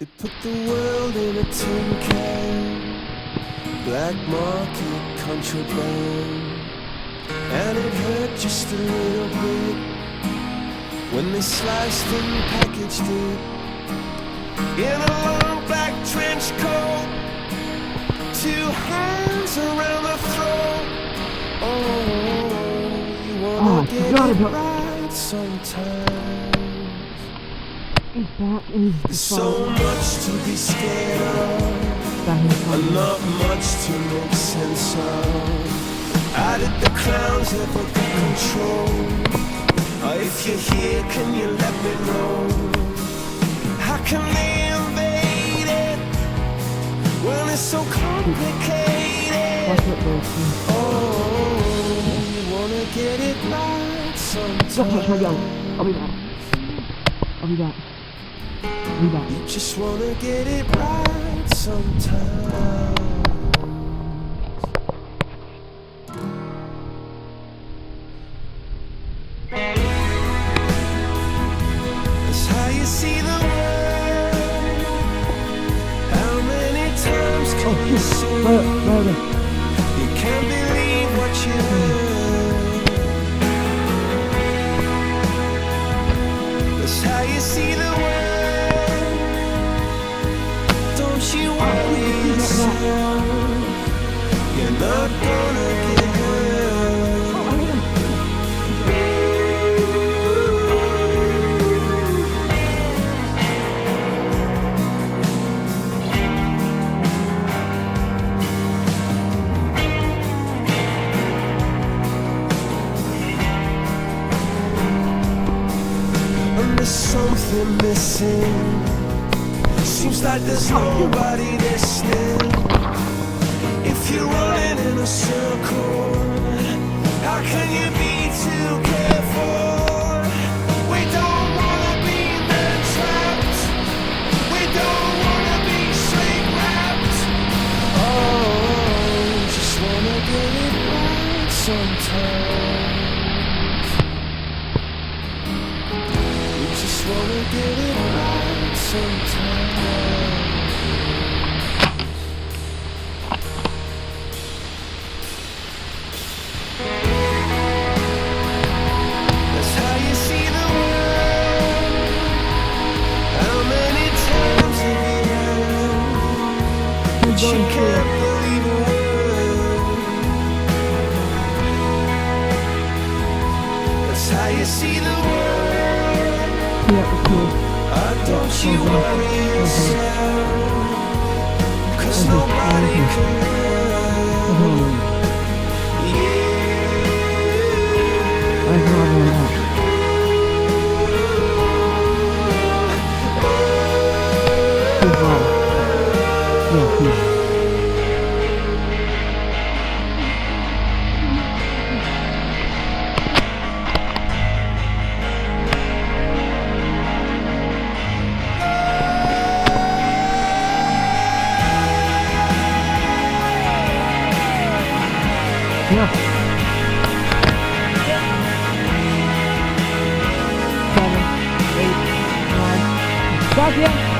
They put the world in a tin can, black market contraband, and it hurt just a little bit when they sliced and packaged it in a long black trench coat, two hands around the throat. Oh, you wanna get it right sometimes. There's so much to be scared of, and not much to make sense of. How did the crowns ever get control? If you're here, can you let me know? How can they invade it when it's so complicated? Oh, you wanna get it right sometime. I'll be back. I'll be back. You just wanna get it right sometime. That's how you see the world. How many times can you see? You can't believe what you heard. That's how you see the world. You worry yourself, you're not gonna get hurt. And there's something missing. Seems like there's nobody listening. If you're running in a circle, how can you be too careful? We don't wanna be man trapped. We don't wanna be shrink wrapped. Oh, just wanna get it right sometimes. We just wanna get it right sometimes. You can't believe a word. That's how you see the world. Don't you worry yourself, 'cause nobody can learn. Yeah. 7, 8, 9. Stop here.